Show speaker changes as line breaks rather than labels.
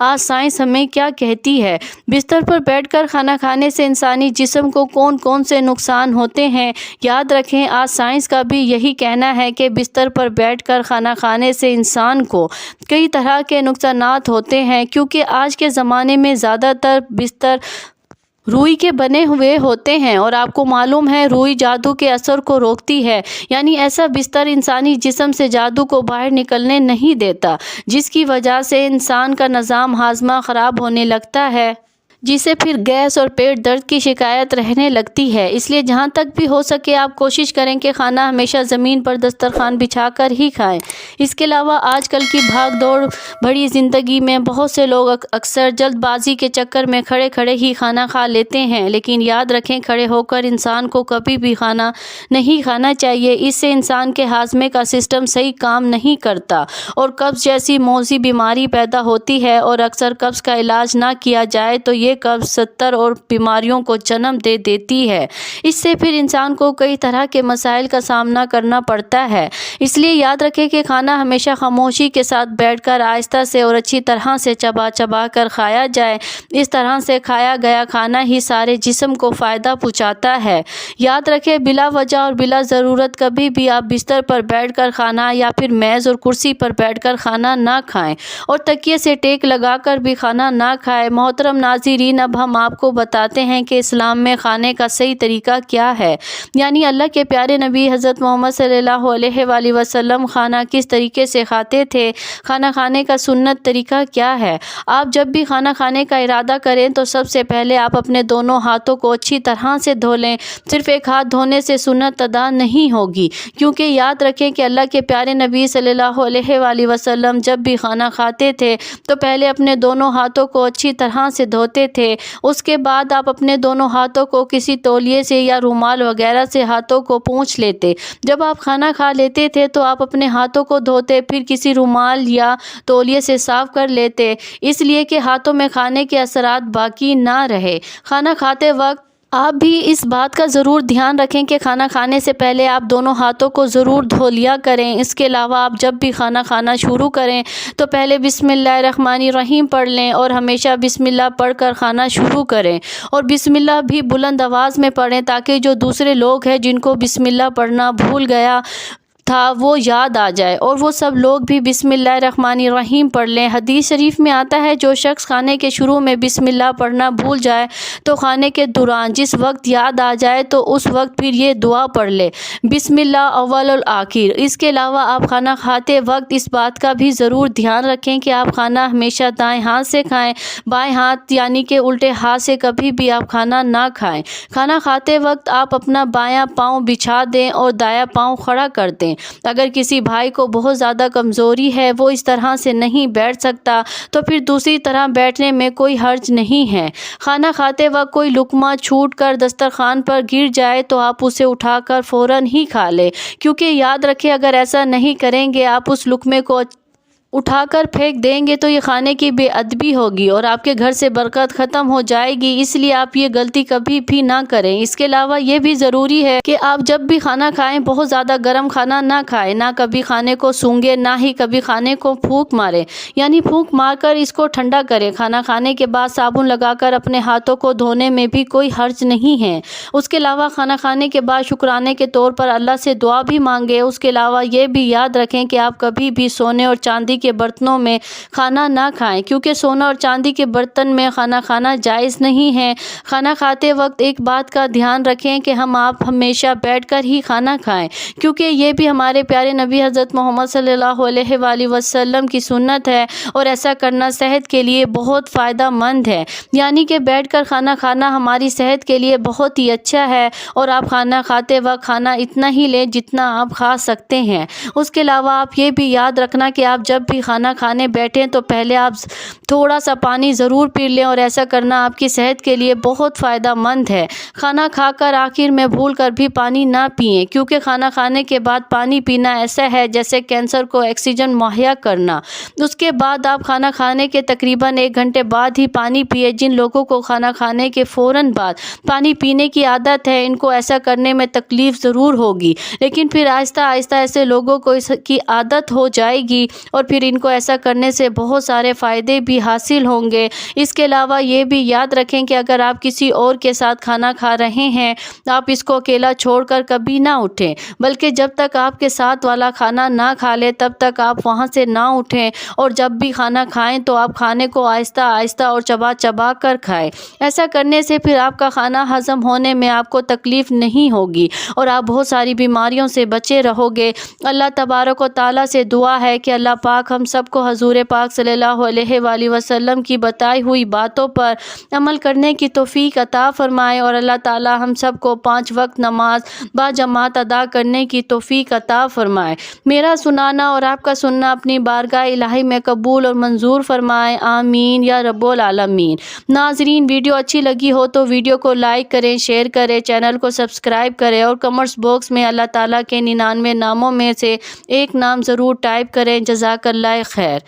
آج سائنس ہمیں کیا کہتی ہے؟ بستر پر بیٹھ کر کھانا کھانے سے انسانی جسم کو کون کون سے نقصان ہوتے ہیں؟ یاد رکھیں، آج سائنس کا بھی یہی کہنا ہے کہ بستر پر بیٹھ کر کھانا کھانے سے انسان کو کئی طرح کے نقصانات ہوتے ہیں، کیونکہ آج کے زمانے میں زیادہ تر بستر روئی کے بنے ہوئے ہوتے ہیں، اور آپ کو معلوم ہے روئی جادو کے اثر کو روکتی ہے، یعنی ایسا بستر انسانی جسم سے جادو کو باہر نکلنے نہیں دیتا، جس کی وجہ سے انسان کا نظام ہاضمہ خراب ہونے لگتا ہے، جس سے پھر گیس اور پیٹ درد کی شکایت رہنے لگتی ہے۔ اس لیے جہاں تک بھی ہو سکے آپ کوشش کریں کہ کھانا ہمیشہ زمین پر دسترخوان بچھا کر ہی کھائیں۔ اس کے علاوہ آج کل کی بھاگ دوڑ بھری زندگی میں بہت سے لوگ اکثر جلد بازی کے چکر میں کھڑے کھڑے ہی کھانا کھا لیتے ہیں، لیکن یاد رکھیں کھڑے ہو کر انسان کو کبھی بھی کھانا نہیں کھانا چاہیے۔ اس سے انسان کے ہاضمے کا سسٹم صحیح کام نہیں کرتا اور قبض جیسی موذی بیماری پیدا ہوتی ہے، اور اکثر قبض کا علاج نہ کیا جائے تو یہ قبض 70 اور بیماریوں کو جنم دے دیتی ہے۔ اس سے پھر انسان کو کئی طرح کے مسائل کا سامنا کرنا پڑتا ہے۔ اس لیے یاد رکھیں کہ کھانا ہمیشہ خاموشی کے ساتھ بیٹھ کر آہستہ سے اور اچھی طرح سے چبا چبا کر کھایا جائے۔ اس طرح سے کھایا گیا کھانا ہی سارے جسم کو فائدہ پہنچاتا ہے۔ یاد رکھیں بلا وجہ اور بلا ضرورت کبھی بھی آپ بستر پر بیٹھ کر کھانا یا پھر میز اور کرسی پر بیٹھ کر کھانا نہ کھائیں، اور تکیے سے ٹیک لگا کر بھی کھانا نہ کھائیں۔ محترم ناظرین، اب ہم آپ کو بتاتے ہیں کہ اسلام میں کھانے کا صحیح طریقہ کیا ہے، یعنی اللہ کے پیارے نبی حضرت محمد صلی اللہ علیہ وآلہ وسلم کھانا کس طریقے سے کھاتے تھے، کھانا کھانے کا سنت طریقہ کیا ہے۔ آپ جب بھی کھانا کھانے کا ارادہ کریں تو سب سے پہلے آپ اپنے دونوں ہاتھوں کو اچھی طرح سے دھو لیں۔ صرف ایک ہاتھ دھونے سے سنت ادا نہیں ہوگی، کیونکہ یاد رکھیں کہ اللہ کے پیارے نبی صلی اللہ علیہ وآلہ وسلم جب بھی کھانا کھاتے تھے تو پہلے اپنے دونوں ہاتھوں کو اچھی طرح سے دھوتے تھے۔ اس کے بعد آپ اپنے دونوں ہاتھوں کو کسی تولیے سے یا رومال وغیرہ سے ہاتھوں کو پونچھ لیتے۔ جب آپ کھانا کھا لیتے تھے تو آپ اپنے ہاتھوں کو دھوتے، پھر کسی رومال یا تولیے سے صاف کر لیتے، اس لیے کہ ہاتھوں میں کھانے کے اثرات باقی نہ رہے۔ کھانا کھاتے وقت آپ بھی اس بات کا ضرور دھیان رکھیں کہ کھانا کھانے سے پہلے آپ دونوں ہاتھوں کو ضرور دھو لیا کریں۔ اس کے علاوہ آپ جب بھی کھانا کھانا شروع کریں تو پہلے بسم اللہ الرحمن الرحیم پڑھ لیں، اور ہمیشہ بسم اللہ پڑھ کر کھانا شروع کریں، اور بسم اللہ بھی بلند آواز میں پڑھیں تاکہ جو دوسرے لوگ ہیں جن کو بسم اللہ پڑھنا بھول گیا تھا وہ یاد آ جائے، اور وہ سب لوگ بھی بسم اللہ الرحمن الرحیم پڑھ لیں۔ حدیث شریف میں آتا ہے جو شخص کھانے کے شروع میں بسم اللہ پڑھنا بھول جائے تو کھانے کے دوران جس وقت یاد آ جائے تو اس وقت پھر یہ دعا پڑھ لے، بسم اللہ اول والآخر۔ اس کے علاوہ آپ کھانا کھاتے وقت اس بات کا بھی ضرور دھیان رکھیں کہ آپ کھانا ہمیشہ دائیں ہاتھ سے کھائیں، بائیں ہاتھ یعنی کہ الٹے ہاتھ سے کبھی بھی آپ کھانا نہ کھائیں۔ کھانا کھاتے وقت آپ اپنا بایاں پاؤں بچھا دیں اور دایاں پاؤں کھڑا کر دیں۔ اگر کسی بھائی کو بہت زیادہ کمزوری ہے، وہ اس طرح سے نہیں بیٹھ سکتا، تو پھر دوسری طرح بیٹھنے میں کوئی حرج نہیں ہے۔ کھانا کھاتے وقت کوئی لقمہ چھوٹ کر دسترخوان پر گر جائے تو آپ اسے اٹھا کر فوراً ہی کھا لیں، کیونکہ یاد رکھیں اگر ایسا نہیں کریں گے، آپ اس لقمے کو اٹھا کر پھینک دیں گے تو یہ کھانے کی بے ادبی ہوگی اور آپ کے گھر سے برکت ختم ہو جائے گی۔ اس لیے آپ یہ غلطی کبھی بھی نہ کریں۔ اس کے علاوہ یہ بھی ضروری ہے کہ آپ جب بھی کھانا کھائیں بہت زیادہ گرم کھانا نہ کھائیں، نہ کبھی کھانے کو سونگیں، نہ ہی کبھی کھانے کو پھونک ماریں، یعنی پھونک مار کر اس کو ٹھنڈا کریں۔ کھانا کھانے کے بعد صابن لگا کر اپنے ہاتھوں کو دھونے میں بھی کوئی حرج نہیں ہے۔ اس کے علاوہ کھانا کھانے کے بعد شکرانے کے طور پر اللہ سے دعا بھی مانگیں۔ اس کے علاوہ یہ بھی یاد رکھیں کہ آپ کبھی بھی سونے اور چاندی کے برتنوں میں کھانا نہ کھائیں، کیونکہ سونا اور چاندی کے برتن میں کھانا کھانا جائز نہیں ہے۔ کھانا کھاتے وقت ایک بات کا دھیان رکھیں کہ آپ ہمیشہ بیٹھ کر ہی کھانا کھائیں، کیونکہ یہ بھی ہمارے پیارے نبی حضرت محمد صلی اللہ علیہ وآلہ وسلم کی سنت ہے، اور ایسا کرنا صحت کے لیے بہت فائدہ مند ہے، یعنی کہ بیٹھ کر کھانا کھانا ہماری صحت کے لیے بہت ہی اچھا ہے، اور آپ کھانا کھاتے وقت کھانا اتنا ہی لیں جتنا آپ کھا سکتے ہیں۔ اس کے علاوہ آپ یہ بھی یاد رکھنا کہ آپ جب بھی کھانا کھانے بیٹھیں تو پہلے آپ تھوڑا سا پانی ضرور پی لیں، اور ایسا کرنا آپ کی صحت کے لیے بہت فائدہ مند ہے۔ کھانا کھا کر آخر میں بھول کر بھی پانی نہ پئیں، کیونکہ کھانا کھانے کے بعد پانی پینا ایسا ہے جیسے کینسر کو آکسیجن مہیا کرنا۔ اس کے بعد آپ کھانا کھانے کے تقریباً 1 گھنٹے بعد ہی پانی پیئے۔ جن لوگوں کو کھانا کھانے کے فوراً بعد پانی پینے کی عادت ہے ان کو ایسا کرنے میں تکلیف ضرور ہوگی، لیکن پھر آہستہ آہستہ ایسے لوگوں کو اس کی عادت ہو جائے گی اور پھر پھر ان کو ایسا کرنے سے بہت سارے فائدے بھی حاصل ہوں گے۔ اس کے علاوہ یہ بھی یاد رکھیں کہ اگر آپ کسی اور کے ساتھ کھانا کھا رہے ہیں آپ اس کو اکیلا چھوڑ کر کبھی نہ اٹھیں، بلکہ جب تک آپ کے ساتھ والا کھانا نہ کھا لے تب تک آپ وہاں سے نہ اٹھیں، اور جب بھی کھانا کھائیں تو آپ کھانے کو آہستہ آہستہ اور چبا چبا کر کھائیں۔ ایسا کرنے سے پھر آپ کا کھانا ہضم ہونے میں آپ کو تکلیف نہیں ہوگی اور آپ بہت ساری بیماریوں سے بچے رہو گے۔ اللہ تبارک و تعالیٰ سے دعا ہے کہ اللہ پاک ہم سب کو حضور پاک صلی اللہ علیہ وآلہ وسلم کی بتائی ہوئی باتوں پر عمل کرنے کی توفیق عطا فرمائے، اور اللہ تعالیٰ ہم سب کو 5 وقت نماز با جماعت ادا کرنے کی توفیق عطا فرمائے۔ میرا سنانا اور آپ کا سننا اپنی بارگاہ الہی میں قبول اور منظور فرمائے، آمین یا رب العالمین۔ ناظرین، ویڈیو اچھی لگی ہو تو ویڈیو کو لائک کریں، شیئر کریں، چینل کو سبسکرائب کریں اور کمنٹس باکس میں اللہ تعالیٰ کے 99 ناموں میں سے ایک نام ضرور ٹائپ کریں۔ جزاک اللہ خیر۔